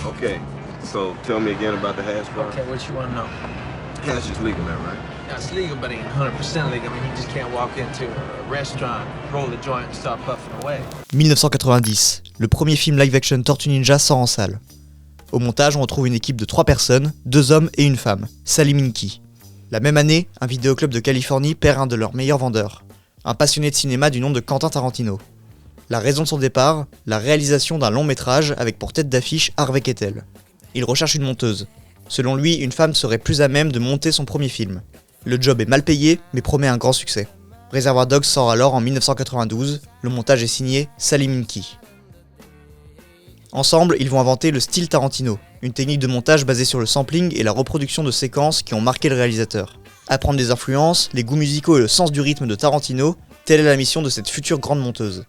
Okay, so tell me again about the hash bar. Okay, what you want to know? Hash is legal now, right? Yeah, it's legal, but it ain't 100% legal. I mean, you just can't walk into a restaurant, roll a joint and start puffing away. 1990, le premier film live-action Tortue Ninja sort en salle. Au montage, on retrouve une équipe de 3 personnes, 2 hommes et une femme, Sally Minky. La même année, un vidéoclub de Californie perd un de leurs meilleurs vendeurs, un passionné de cinéma du nom de Quentin Tarantino. La raison de son départ, la réalisation d'un long métrage avec pour tête d'affiche Harvey Keitel. Il recherche une monteuse. Selon lui, une femme serait plus à même de monter son premier film. Le job est mal payé, mais promet un grand succès. Reservoir Dogs sort alors en 1992, le montage est signé Sally Minky. Ensemble, ils vont inventer le style Tarantino, une technique de montage basée sur le sampling et la reproduction de séquences qui ont marqué le réalisateur. Apprendre des influences, les goûts musicaux et le sens du rythme de Tarantino, telle est la mission de cette future grande monteuse.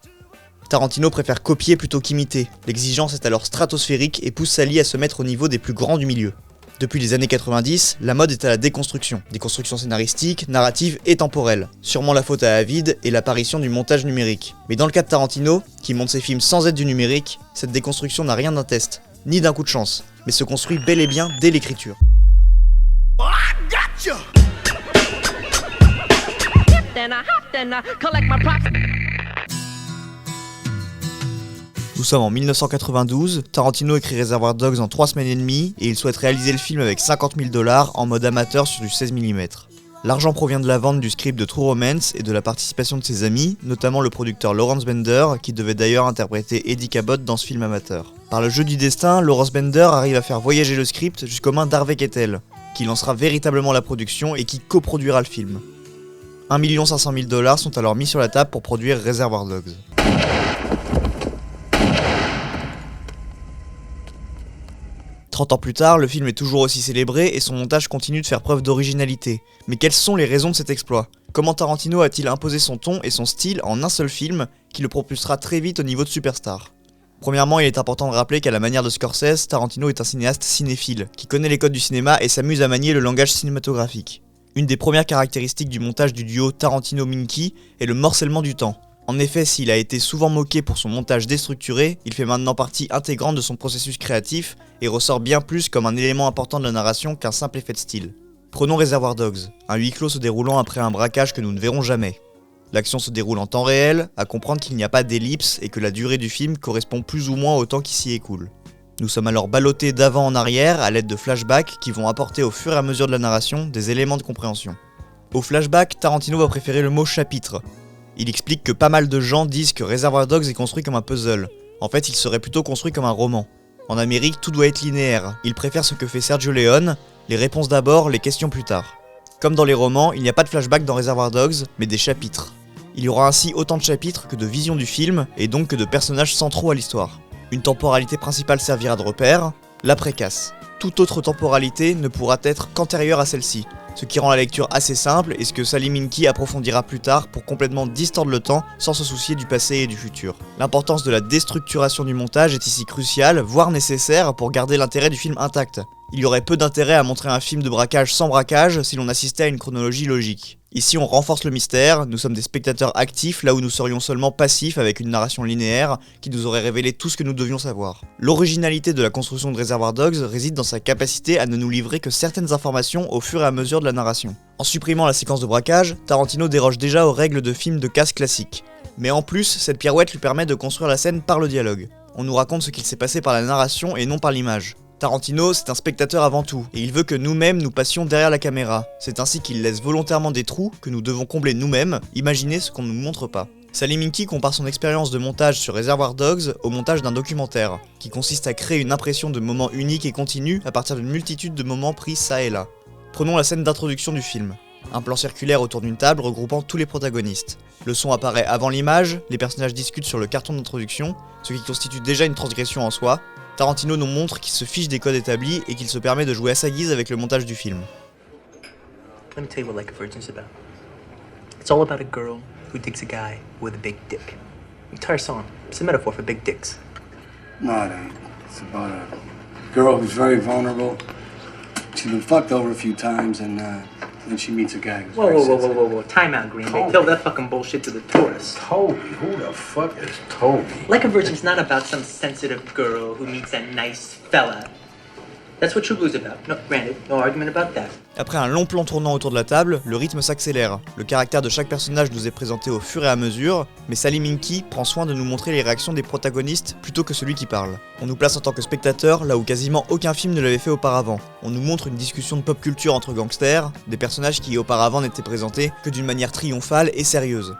Tarantino préfère copier plutôt qu'imiter, l'exigence est alors stratosphérique et pousse Sally à se mettre au niveau des plus grands du milieu. Depuis les années 90, la mode est à la déconstruction scénaristiques, narratives et temporelles. Sûrement la faute à Avid et l'apparition du montage numérique. Mais dans le cas de Tarantino, qui monte ses films sans aide du numérique, cette déconstruction n'a rien d'un test, ni d'un coup de chance, mais se construit bel et bien dès l'écriture. Nous sommes en 1992, Tarantino écrit Reservoir Dogs en 3 semaines et demie et il souhaite réaliser le film avec 50 000 $ en mode amateur sur du 16 mm. L'argent provient de la vente du script de True Romance et de la participation de ses amis, notamment le producteur Lawrence Bender, qui devait d'ailleurs interpréter Eddie Cabot dans ce film amateur. Par le jeu du destin, Lawrence Bender arrive à faire voyager le script jusqu'aux mains d'Harvey Keitel, qui lancera véritablement la production et qui coproduira le film. 1 500 000 $ sont alors mis sur la table pour produire Reservoir Dogs. « 30 ans plus tard, le film est toujours aussi célébré et son montage continue de faire preuve d'originalité. Mais quelles sont les raisons de cet exploit ? Comment Tarantino a-t-il imposé son ton et son style en un seul film qui le propulsera très vite au niveau de superstar ? Premièrement, il est important de rappeler qu'à la manière de Scorsese, Tarantino est un cinéaste cinéphile, qui connaît les codes du cinéma et s'amuse à manier le langage cinématographique. Une des premières caractéristiques du montage du duo Tarantino-Minky est le morcellement du temps. En effet, s'il a été souvent moqué pour son montage déstructuré, il fait maintenant partie intégrante de son processus créatif et ressort bien plus comme un élément important de la narration qu'un simple effet de style. Prenons Reservoir Dogs, un huis clos se déroulant après un braquage que nous ne verrons jamais. L'action se déroule en temps réel, à comprendre qu'il n'y a pas d'ellipse et que la durée du film correspond plus ou moins au temps qui s'y écoule. Nous sommes alors ballottés d'avant en arrière à l'aide de flashbacks qui vont apporter au fur et à mesure de la narration des éléments de compréhension. Au flashback, Tarantino va préférer le mot chapitre. Il explique que pas mal de gens disent que Reservoir Dogs est construit comme un puzzle. En fait, il serait plutôt construit comme un roman. En Amérique, tout doit être linéaire. Il préfère ce que fait Sergio Leone, les réponses d'abord, les questions plus tard. Comme dans les romans, il n'y a pas de flashback dans Reservoir Dogs, mais des chapitres. Il y aura ainsi autant de chapitres que de visions du film, et donc que de personnages centraux à l'histoire. Une temporalité principale servira de repère, l'après-casse. Toute autre temporalité ne pourra être qu'antérieure à celle-ci, ce qui rend la lecture assez simple et ce que Sally Minky approfondira plus tard pour complètement distordre le temps sans se soucier du passé et du futur. L'importance de la déstructuration du montage est ici cruciale, voire nécessaire pour garder l'intérêt du film intact. Il y aurait peu d'intérêt à montrer un film de braquage sans braquage si l'on assistait à une chronologie logique. Ici on renforce le mystère, nous sommes des spectateurs actifs là où nous serions seulement passifs avec une narration linéaire qui nous aurait révélé tout ce que nous devions savoir. L'originalité de la construction de Reservoir Dogs réside dans sa capacité à ne nous livrer que certaines informations au fur et à mesure de la narration. En supprimant la séquence de braquage, Tarantino déroge déjà aux règles de films de casse classiques. Mais en plus, cette pirouette lui permet de construire la scène par le dialogue. On nous raconte ce qu'il s'est passé par la narration et non par l'image. Tarantino, c'est un spectateur avant tout, et il veut que nous-mêmes nous passions derrière la caméra. C'est ainsi qu'il laisse volontairement des trous que nous devons combler nous-mêmes, imaginer ce qu'on ne nous montre pas. Sally Minky compare son expérience de montage sur Reservoir Dogs au montage d'un documentaire, qui consiste à créer une impression de moments uniques et continus à partir d'une multitude de moments pris ça et là. Prenons la scène d'introduction du film. Un plan circulaire autour d'une table regroupant tous les protagonistes. Le son apparaît avant l'image, les personnages discutent sur le carton d'introduction, ce qui constitue déjà une transgression en soi. Tarantino nous montre qu'il se fiche des codes établis et qu'il se permet de jouer à sa guise avec le montage du film. Let me tell you what Like a Virgin's about. It's all about a girl who digs a guy with a big dick. The entire song. It's a metaphor for big dicks. No, it ain't. It's about a girl who's very vulnerable. She's been fucked over a few times, and then she meets a guy who's very sensitive. Time out, Green Bay. Tell that fucking bullshit to the tourists. Toby? Who the fuck is Toby? Like a Virgin's not about some sensitive girl who meets a nice fella. That's what True Blue's about. No, granted, no argument about that. Après un long plan tournant autour de la table, le rythme s'accélère. Le caractère de chaque personnage nous est présenté au fur et à mesure, mais Sally Minky prend soin de nous montrer les réactions des protagonistes plutôt que celui qui parle. On nous place en tant que spectateur là où quasiment aucun film ne l'avait fait auparavant. On nous montre une discussion de pop culture entre gangsters, des personnages qui auparavant n'étaient présentés que d'une manière triomphale et sérieuse.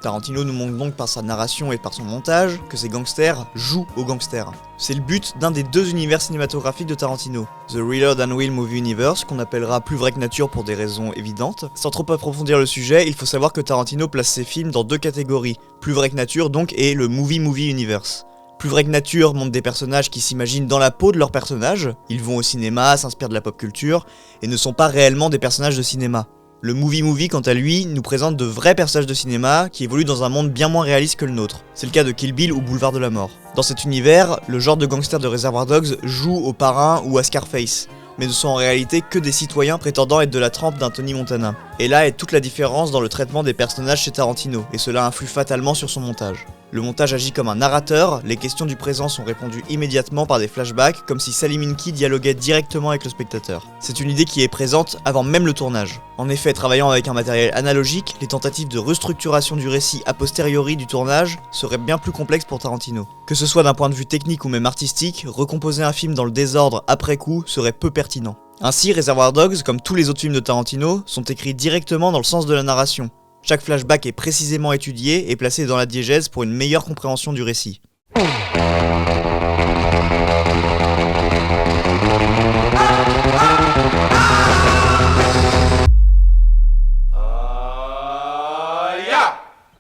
Tarantino nous montre donc par sa narration et par son montage que ces gangsters jouent aux gangsters. C'est le but d'un des deux univers cinématographiques de Tarantino, The Realer Than Real Movie Universe, qu'on appellera plus vrai que nature pour des raisons évidentes. Sans trop approfondir le sujet, il faut savoir que Tarantino place ses films dans deux catégories, plus vrai que nature donc et le Movie Universe. Plus vrai que nature montre des personnages qui s'imaginent dans la peau de leurs personnages, ils vont au cinéma, s'inspirent de la pop culture, et ne sont pas réellement des personnages de cinéma. Le Movie, quant à lui, nous présente de vrais personnages de cinéma qui évoluent dans un monde bien moins réaliste que le nôtre. C'est le cas de Kill Bill ou Boulevard de la Mort. Dans cet univers, le genre de gangster de Reservoir Dogs joue au Parrain ou à Scarface, mais ne sont en réalité que des citoyens prétendant être de la trempe d'un Tony Montana. Et là est toute la différence dans le traitement des personnages chez Tarantino, et cela influe fatalement sur son montage. Le montage agit comme un narrateur, les questions du présent sont répondues immédiatement par des flashbacks, comme si Sally Minky dialoguait directement avec le spectateur. C'est une idée qui est présente avant même le tournage. En effet, travaillant avec un matériel analogique, les tentatives de restructuration du récit a posteriori du tournage seraient bien plus complexes pour Tarantino. Que ce soit d'un point de vue technique ou même artistique, recomposer un film dans le désordre après coup serait peu pertinent. Ainsi, Reservoir Dogs, comme tous les autres films de Tarantino, sont écrits directement dans le sens de la narration. Chaque flashback est précisément étudié et placé dans la diégèse pour une meilleure compréhension du récit.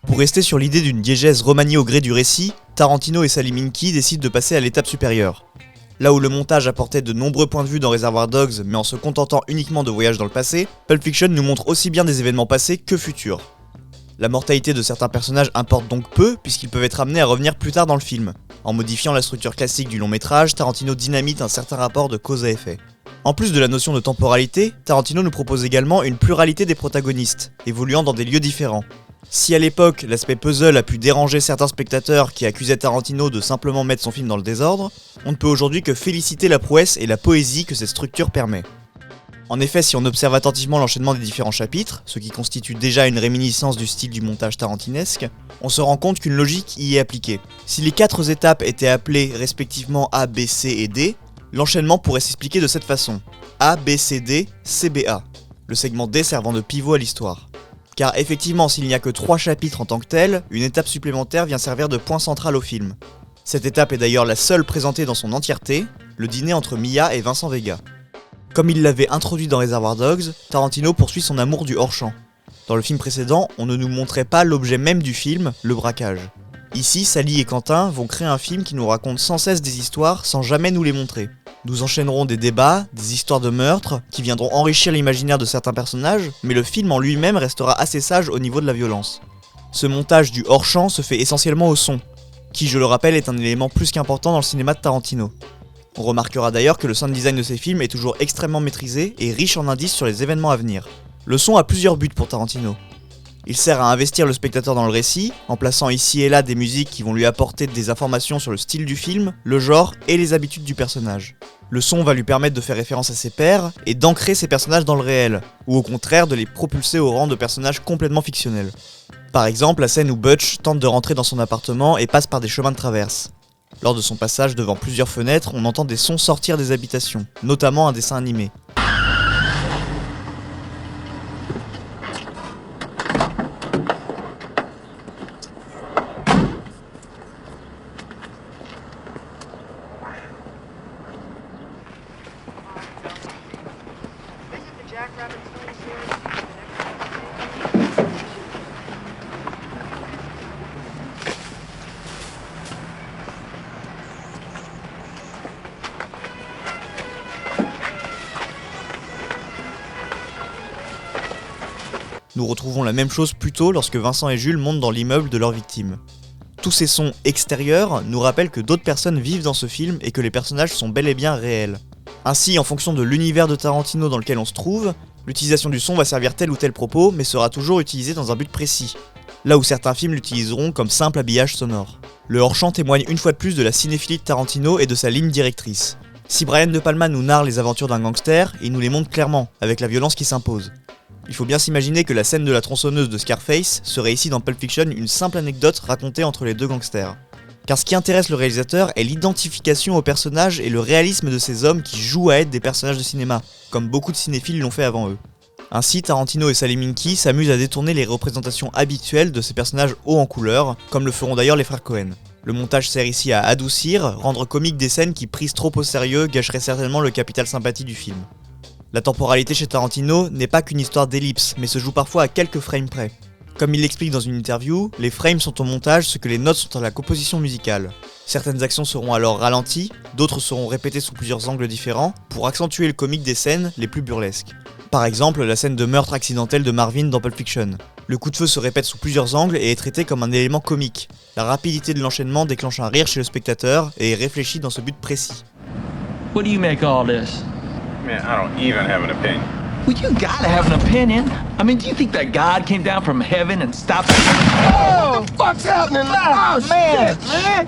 Pour rester sur l'idée d'une diégèse remaniée au gré du récit, Tarantino et Sally Minky décident de passer à l'étape supérieure. Là où le montage apportait de nombreux points de vue dans Reservoir Dogs, mais en se contentant uniquement de voyages dans le passé, Pulp Fiction nous montre aussi bien des événements passés que futurs. La mortalité de certains personnages importe donc peu, puisqu'ils peuvent être amenés à revenir plus tard dans le film. En modifiant la structure classique du long métrage, Tarantino dynamite un certain rapport de cause à effet. En plus de la notion de temporalité, Tarantino nous propose également une pluralité des protagonistes, évoluant dans des lieux différents. Si à l'époque, l'aspect puzzle a pu déranger certains spectateurs qui accusaient Tarantino de simplement mettre son film dans le désordre, on ne peut aujourd'hui que féliciter la prouesse et la poésie que cette structure permet. En effet, si on observe attentivement l'enchaînement des différents chapitres, ce qui constitue déjà une réminiscence du style du montage tarantinesque, on se rend compte qu'une logique y est appliquée. Si les 4 étapes étaient appelées respectivement A, B, C et D, l'enchaînement pourrait s'expliquer de cette façon. A, B, C, D, C, B, A. Le segment D servant de pivot à l'histoire. Car effectivement, s'il n'y a que 3 chapitres en tant que tels, une étape supplémentaire vient servir de point central au film. Cette étape est d'ailleurs la seule présentée dans son entièreté, le dîner entre Mia et Vincent Vega. Comme il l'avait introduit dans Reservoir Dogs, Tarantino poursuit son amour du hors-champ. Dans le film précédent, on ne nous montrait pas l'objet même du film, le braquage. Ici, Sally et Quentin vont créer un film qui nous raconte sans cesse des histoires sans jamais nous les montrer. Nous enchaînerons des débats, des histoires de meurtres, qui viendront enrichir l'imaginaire de certains personnages, mais le film en lui-même restera assez sage au niveau de la violence. Ce montage du hors-champ se fait essentiellement au son, qui, je le rappelle, est un élément plus qu'important dans le cinéma de Tarantino. On remarquera d'ailleurs que le sound design de ces films est toujours extrêmement maîtrisé et riche en indices sur les événements à venir. Le son a plusieurs buts pour Tarantino. Il sert à investir le spectateur dans le récit, en plaçant ici et là des musiques qui vont lui apporter des informations sur le style du film, le genre et les habitudes du personnage. Le son va lui permettre de faire référence à ses pairs et d'ancrer ses personnages dans le réel, ou au contraire de les propulser au rang de personnages complètement fictionnels. Par exemple, la scène où Butch tente de rentrer dans son appartement et passe par des chemins de traverse. Lors de son passage devant plusieurs fenêtres, on entend des sons sortir des habitations, notamment un dessin animé. Nous retrouvons la même chose plus tôt lorsque Vincent et Jules montent dans l'immeuble de leur victime. Tous ces sons extérieurs nous rappellent que d'autres personnes vivent dans ce film et que les personnages sont bel et bien réels. Ainsi, en fonction de l'univers de Tarantino dans lequel on se trouve, l'utilisation du son va servir tel ou tel propos, mais sera toujours utilisée dans un but précis. Là où certains films l'utiliseront comme simple habillage sonore. Le hors-champ témoigne une fois de plus de la cinéphilie de Tarantino et de sa ligne directrice. Si Brian De Palma nous narre les aventures d'un gangster, il nous les montre clairement, avec la violence qui s'impose. Il faut bien s'imaginer que la scène de la tronçonneuse de Scarface serait ici dans Pulp Fiction une simple anecdote racontée entre les deux gangsters. Car ce qui intéresse le réalisateur est l'identification aux personnages et le réalisme de ces hommes qui jouent à être des personnages de cinéma, comme beaucoup de cinéphiles l'ont fait avant eux. Ainsi, Tarantino et Sally Minky s'amusent à détourner les représentations habituelles de ces personnages hauts en couleur, comme le feront d'ailleurs les frères Coen. Le montage sert ici à adoucir, rendre comique des scènes qui, prises trop au sérieux, gâcheraient certainement le capital sympathie du film. La temporalité chez Tarantino n'est pas qu'une histoire d'ellipse, mais se joue parfois à quelques frames près. Comme il l'explique dans une interview, les frames sont au montage ce que les notes sont à la composition musicale. Certaines actions seront alors ralenties, d'autres seront répétées sous plusieurs angles différents, pour accentuer le comique des scènes les plus burlesques. Par exemple, la scène de meurtre accidentel de Marvin dans Pulp Fiction. Le coup de feu se répète sous plusieurs angles et est traité comme un élément comique. La rapidité de l'enchaînement déclenche un rire chez le spectateur et est réfléchi dans ce but précis. What do you make of all this? Man, I don't even have an opinion. Well, you gotta have an opinion. I mean, do you think that God came down from heaven and stopped? Oh, what the fuck's happening? Oh, man, shit, man!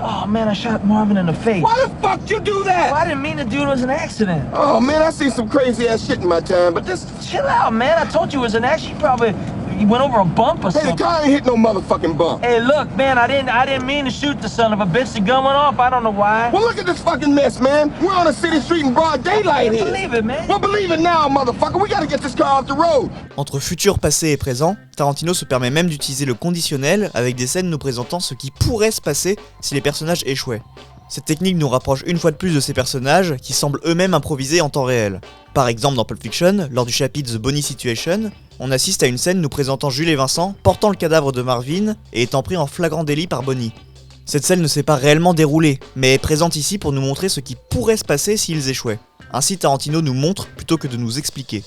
Oh man, I shot Marvin in the face. Why the fuck you do that? Well, I didn't mean to do it. It was an accident. Oh man, I seen some crazy ass shit in my time, but this. Chill out, man. I told you it was an accident. You went over a bump or Hey, the something. car ain't hit no motherfucking bump. Hey, look, man, I didn't mean to shoot the son of a bitch. The gun went off. I don't know why. Well, look at this fucking mess, man. We're on a city street in broad daylight here. Believe it, man. Well, believe it now, motherfucker. We gotta get this car off the road. Entre futur, passé et présent, Tarantino se permet même d'utiliser le conditionnel avec des scènes nous présentant ce qui pourrait se passer si les personnages échouaient. Cette technique nous rapproche une fois de plus de ces personnages qui semblent eux-mêmes improviser en temps réel. Par exemple dans Pulp Fiction, lors du chapitre The Bonnie Situation, on assiste à une scène nous présentant Jules et Vincent portant le cadavre de Marvin et étant pris en flagrant délit par Bonnie. Cette scène ne s'est pas réellement déroulée, mais est présente ici pour nous montrer ce qui pourrait se passer s'ils échouaient. Ainsi Tarantino nous montre plutôt que de nous expliquer.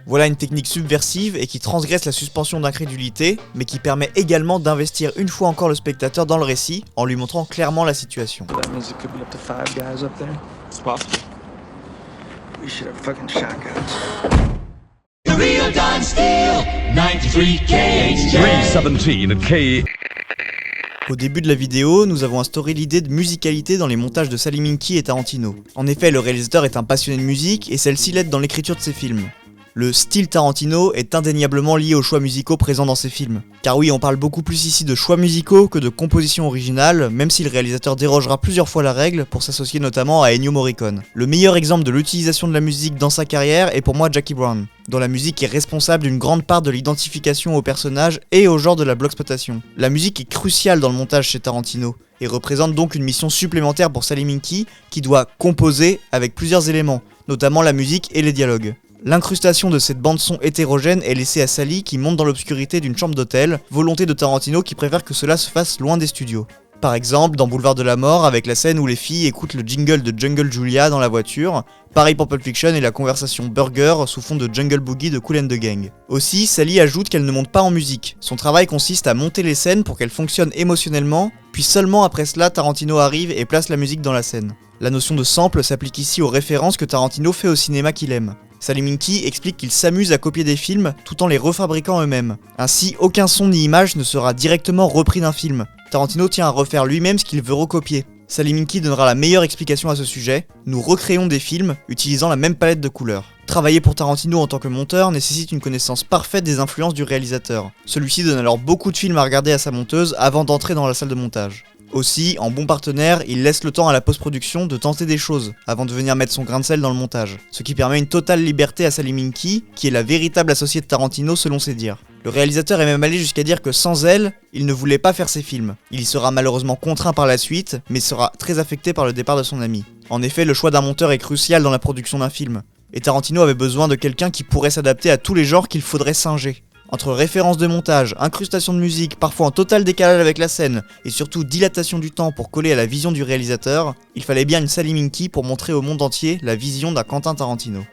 Voilà une technique subversive et qui transgresse la suspension d'incrédulité, mais qui permet également d'investir une fois encore le spectateur dans le récit en lui montrant clairement la situation. That means it could be up to 5 guys up there. It's possible. We should have fucking shotguns. The real Don Steele, 93 KHJ. 317 K. Au début de la vidéo, nous avons instauré l'idée de musicalité dans les montages de Sally Minky et Tarantino. En effet, le réalisateur est un passionné de musique et celle-ci l'aide dans l'écriture de ses films. Le style Tarantino est indéniablement lié aux choix musicaux présents dans ses films. Car oui, on parle beaucoup plus ici de choix musicaux que de composition originale, même si le réalisateur dérogera plusieurs fois la règle pour s'associer notamment à Ennio Morricone. Le meilleur exemple de l'utilisation de la musique dans sa carrière est pour moi Jackie Brown, dont la musique est responsable d'une grande part de l'identification au personnage et au genre de la blaxploitation. La musique est cruciale dans le montage chez Tarantino, et représente donc une mission supplémentaire pour Sally Minky qui doit composer avec plusieurs éléments, notamment la musique et les dialogues. L'incrustation de cette bande-son hétérogène est laissée à Sally qui monte dans l'obscurité d'une chambre d'hôtel, volonté de Tarantino qui préfère que cela se fasse loin des studios. Par exemple, dans Boulevard de la Mort, avec la scène où les filles écoutent le jingle de Jungle Julia dans la voiture, pareil pour Pulp Fiction et la conversation burger sous fond de Jungle Boogie de Kool and the Gang. Aussi, Sally ajoute qu'elle ne monte pas en musique. Son travail consiste à monter les scènes pour qu'elles fonctionnent émotionnellement, puis seulement après cela, Tarantino arrive et place la musique dans la scène. La notion de sample s'applique ici aux références que Tarantino fait au cinéma qu'il aime. Sally Minky explique qu'il s'amuse à copier des films tout en les refabriquant eux-mêmes. Ainsi, aucun son ni image ne sera directement repris d'un film. Tarantino tient à refaire lui-même ce qu'il veut recopier. Sally Minky donnera la meilleure explication à ce sujet. Nous recréons des films utilisant la même palette de couleurs. Travailler pour Tarantino en tant que monteur nécessite une connaissance parfaite des influences du réalisateur. Celui-ci donne alors beaucoup de films à regarder à sa monteuse avant d'entrer dans la salle de montage. Aussi, en bon partenaire, il laisse le temps à la post-production de tenter des choses, avant de venir mettre son grain de sel dans le montage. Ce qui permet une totale liberté à Sally Minky, qui est la véritable associée de Tarantino selon ses dires. Le réalisateur est même allé jusqu'à dire que sans elle, il ne voulait pas faire ses films. Il y sera malheureusement contraint par la suite, mais sera très affecté par le départ de son ami. En effet, le choix d'un monteur est crucial dans la production d'un film. Et Tarantino avait besoin de quelqu'un qui pourrait s'adapter à tous les genres qu'il faudrait singer. Entre références de montage, incrustation de musique, parfois en total décalage avec la scène, et surtout dilatation du temps pour coller à la vision du réalisateur, il fallait bien une Sally Minky pour montrer au monde entier la vision d'un Quentin Tarantino.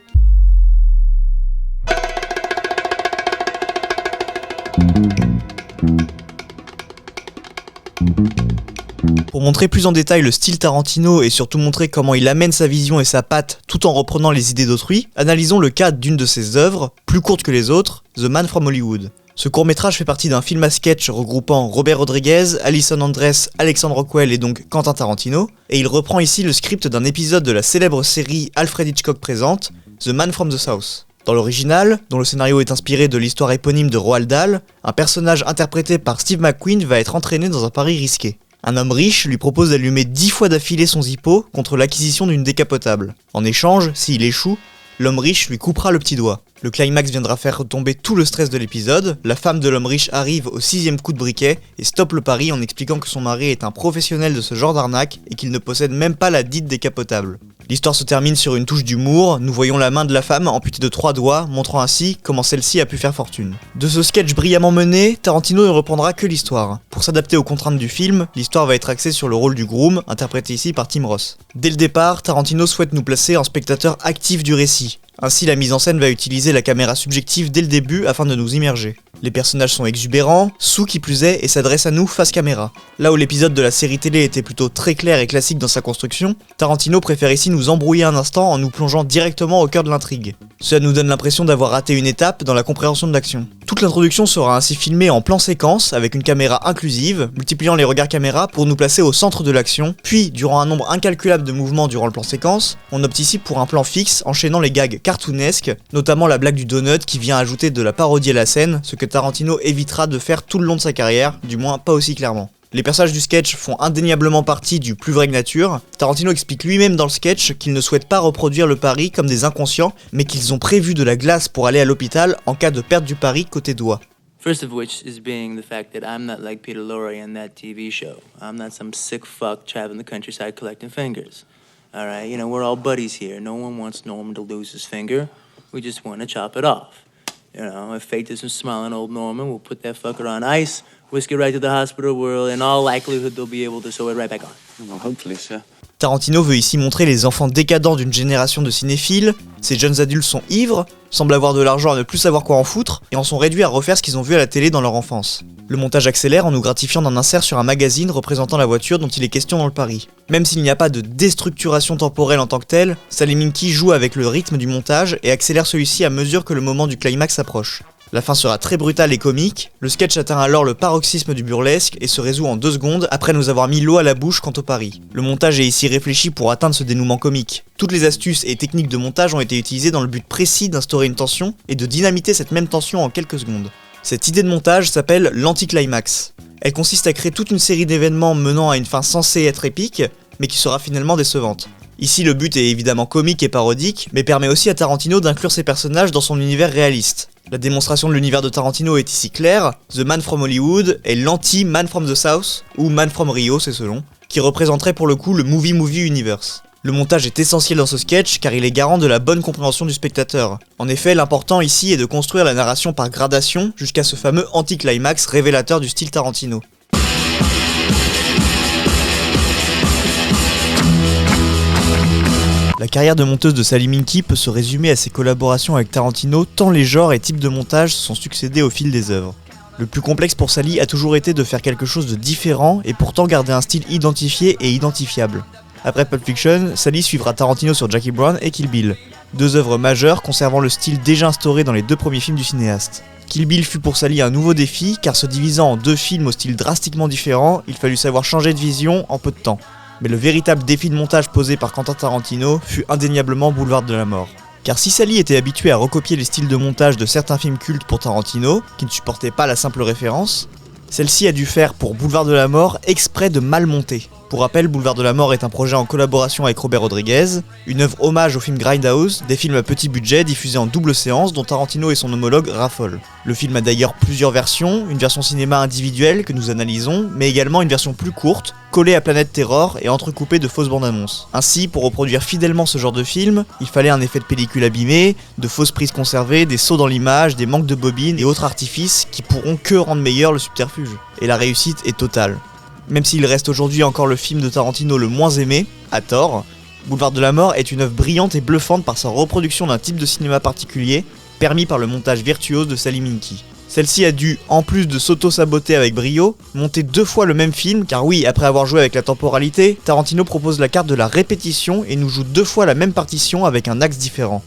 Pour montrer plus en détail le style Tarantino et surtout montrer comment il amène sa vision et sa patte tout en reprenant les idées d'autrui, analysons le cas d'une de ses œuvres, plus courte que les autres, The Man from Hollywood. Ce court-métrage fait partie d'un film à sketch regroupant Robert Rodriguez, Alison Andress, Alexandre Rockwell et donc Quentin Tarantino, et il reprend ici le script d'un épisode de la célèbre série Alfred Hitchcock présente, The Man from the South. Dans l'original, dont le scénario est inspiré de l'histoire éponyme de Roald Dahl, un personnage interprété par Steve McQueen va être entraîné dans un pari risqué. Un homme riche lui propose d'allumer 10 fois d'affilée son Zippo contre l'acquisition d'une décapotable. En échange, s'il échoue, l'homme riche lui coupera le petit doigt. Le climax viendra faire retomber tout le stress de l'épisode, la femme de l'homme riche arrive au 6ème coup de briquet et stoppe le pari en expliquant que son mari est un professionnel de ce genre d'arnaque et qu'il ne possède même pas la dite décapotable. L'histoire se termine sur une touche d'humour, nous voyons la main de la femme amputée de 3 doigts, montrant ainsi comment celle-ci a pu faire fortune. De ce sketch brillamment mené, Tarantino ne reprendra que l'histoire. Pour s'adapter aux contraintes du film, l'histoire va être axée sur le rôle du groom, interprété ici par Tim Roth. Dès le départ, Tarantino souhaite nous placer en spectateur actif du récit. Ainsi, la mise en scène va utiliser la caméra subjective dès le début afin de nous immerger. Les personnages sont exubérants, sous qui plus est, et s'adressent à nous face caméra. Là où l'épisode de la série télé était plutôt très clair et classique dans sa construction, Tarantino préfère ici nous embrouiller un instant en nous plongeant directement au cœur de l'intrigue. Cela nous donne l'impression d'avoir raté une étape dans la compréhension de l'action. Toute l'introduction sera ainsi filmée en plan séquence avec une caméra inclusive, multipliant les regards caméra pour nous placer au centre de l'action, puis durant un nombre incalculable de mouvements durant le plan séquence, on opte ici pour un plan fixe enchaînant les gags cartoonesques, notamment la blague du donut qui vient ajouter de la parodie à la scène, ce que Tarantino évitera de faire tout le long de sa carrière, du moins pas aussi clairement. Les personnages du sketch font indéniablement partie du plus vrai que nature. Tarantino explique lui-même dans le sketch qu'il ne souhaite pas reproduire le pari comme des inconscients, mais qu'ils ont prévu de la glace pour aller à l'hôpital en cas de perte du pari côté doigt. First of which is being the fact that I'm not like Peter Lorre in that TV show. I'm not some sick fuck traveling the countryside collecting fingers. Alright, you know, we're all buddies here. No one wants Norman to lose his finger. We just want to chop it off. You know, if fate doesn't smile on old Norman, we'll put that fucker on ice, whisk it right to the hospital where in all likelihood they'll be able to sew it right back on. Well, hopefully, sir. Tarantino veut ici montrer les enfants décadents d'une génération de cinéphiles, ces jeunes adultes sont ivres, semblent avoir de l'argent à ne plus savoir quoi en foutre, et en sont réduits à refaire ce qu'ils ont vu à la télé dans leur enfance. Le montage accélère en nous gratifiant d'un insert sur un magazine représentant la voiture dont il est question dans le pari. Même s'il n'y a pas de déstructuration temporelle en tant que telle, Saliminki joue avec le rythme du montage et accélère celui-ci à mesure que le moment du climax s'approche. La fin sera très brutale et comique, le sketch atteint alors le paroxysme du burlesque et se résout en 2 secondes après nous avoir mis l'eau à la bouche quant au pari. Le montage est ici réfléchi pour atteindre ce dénouement comique. Toutes les astuces et techniques de montage ont été utilisées dans le but précis d'instaurer une tension et de dynamiter cette même tension en quelques secondes. Cette idée de montage s'appelle l'anticlimax. Elle consiste à créer toute une série d'événements menant à une fin censée être épique, mais qui sera finalement décevante. Ici, le but est évidemment comique et parodique, mais permet aussi à Tarantino d'inclure ses personnages dans son univers réaliste. La démonstration de l'univers de Tarantino est ici claire, The Man from Hollywood est l'anti-Man from the South, ou Man from Rio, c'est selon, qui représenterait pour le coup le Movie Universe. Le montage est essentiel dans ce sketch car il est garant de la bonne compréhension du spectateur. En effet, l'important ici est de construire la narration par gradation jusqu'à ce fameux anti-climax révélateur du style Tarantino. La carrière de monteuse de Saliminki peut se résumer à ses collaborations avec Tarantino tant les genres et types de montage se sont succédés au fil des œuvres. Le plus complexe pour Sally a toujours été de faire quelque chose de différent et pourtant garder un style identifié et identifiable. Après Pulp Fiction, Sally suivra Tarantino sur Jackie Brown et Kill Bill, 2 œuvres majeures conservant le style déjà instauré dans les 2 premiers films du cinéaste. Kill Bill fut pour Sally un nouveau défi car se divisant en 2 films au style drastiquement différent, il fallut savoir changer de vision en peu de temps. Mais le véritable défi de montage posé par Quentin Tarantino fut indéniablement Boulevard de la Mort. Car si Sally était habitué à recopier les styles de montage de certains films cultes pour Tarantino, qui ne supportaient pas la simple référence, celle-ci a dû faire pour Boulevard de la Mort exprès de mal monter. Pour rappel, Boulevard de la Mort est un projet en collaboration avec Robert Rodriguez, une œuvre hommage au film Grindhouse, des films à petit budget diffusés en double séance dont Tarantino et son homologue raffolent. Le film a d'ailleurs plusieurs versions, une version cinéma individuelle que nous analysons, mais également une version plus courte, collée à Planète Terror et entrecoupée de fausses bandes annonces. Ainsi, pour reproduire fidèlement ce genre de film, il fallait un effet de pellicule abîmée, de fausses prises conservées, des sauts dans l'image, des manques de bobines et autres artifices qui pourront que rendre meilleur le subterfuge. Et la réussite est totale. Même s'il reste aujourd'hui encore le film de Tarantino le moins aimé, à tort, Boulevard de la Mort est une œuvre brillante et bluffante par sa reproduction d'un type de cinéma particulier, permis par le montage virtuose de Saliminki. Celle-ci a dû, en plus de s'auto-saboter avec brio, monter 2 fois le même film, car oui, après avoir joué avec la temporalité, Tarantino propose la carte de la répétition et nous joue 2 fois la même partition avec un axe différent.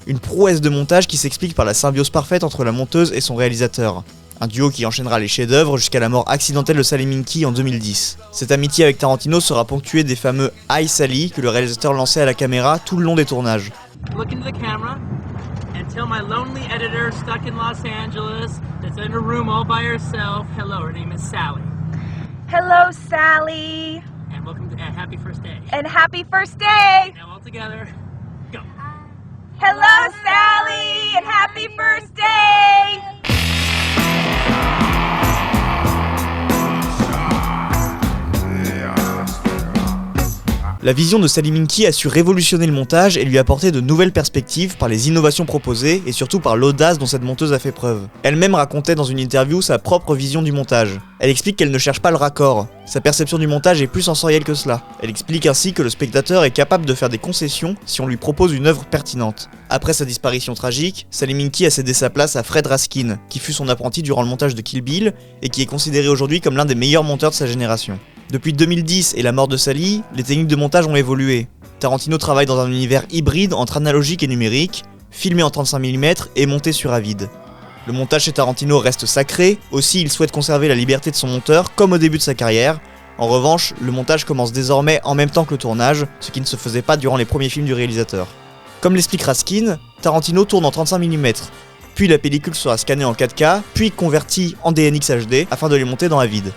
Une prouesse de montage qui s'explique par la symbiose parfaite entre la monteuse et son réalisateur. Un duo qui enchaînera les chefs-d'œuvre jusqu'à la mort accidentelle de Sally Minky en 2010. Cette amitié avec Tarantino sera ponctuée des fameux « Hi Sally » que le réalisateur lançait à la caméra tout le long des tournages. Look into the camera and tell my lonely editor stuck in Los Angeles that's in a room all by herself. Hello, her name is Sally. Hello, Sally. And welcome to Happy First Day. And happy first day. Now all together, go. Hello, Sally, and happy first day. La vision de Sally Minky a su révolutionner le montage et lui apporter de nouvelles perspectives par les innovations proposées et surtout par l'audace dont cette monteuse a fait preuve. Elle-même racontait dans une interview sa propre vision du montage. Elle explique qu'elle ne cherche pas le raccord. Sa perception du montage est plus sensorielle que cela. Elle explique ainsi que le spectateur est capable de faire des concessions si on lui propose une œuvre pertinente. Après sa disparition tragique, Sally Minky a cédé sa place à Fred Raskin, qui fut son apprenti durant le montage de Kill Bill et qui est considéré aujourd'hui comme l'un des meilleurs monteurs de sa génération. Depuis 2010 et la mort de Sally, les techniques de montage ont évolué. Tarantino travaille dans un univers hybride entre analogique et numérique, filmé en 35 mm et monté sur Avid. Le montage chez Tarantino reste sacré, aussi il souhaite conserver la liberté de son monteur comme au début de sa carrière. En revanche, le montage commence désormais en même temps que le tournage, ce qui ne se faisait pas durant les premiers films du réalisateur. Comme l'explique Raskin, Tarantino tourne en 35 mm, puis la pellicule sera scannée en 4K, puis convertie en DNX HD afin de les monter dans Avid.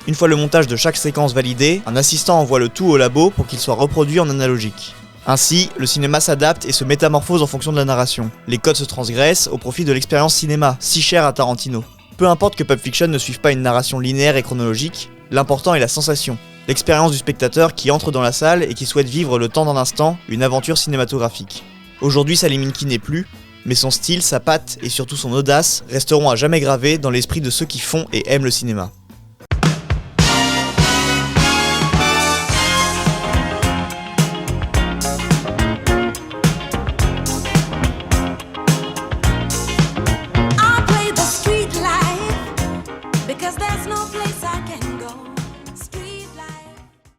Une fois le montage de chaque séquence validé, un assistant envoie le tout au labo pour qu'il soit reproduit en analogique. Ainsi, le cinéma s'adapte et se métamorphose en fonction de la narration. Les codes se transgressent au profit de l'expérience cinéma, si chère à Tarantino. Peu importe que Pulp Fiction ne suive pas une narration linéaire et chronologique, l'important est la sensation, l'expérience du spectateur qui entre dans la salle et qui souhaite vivre le temps d'un instant une aventure cinématographique. Aujourd'hui, Sally Minky n'est plus, mais son style, sa patte et surtout son audace resteront à jamais gravés dans l'esprit de ceux qui font et aiment le cinéma.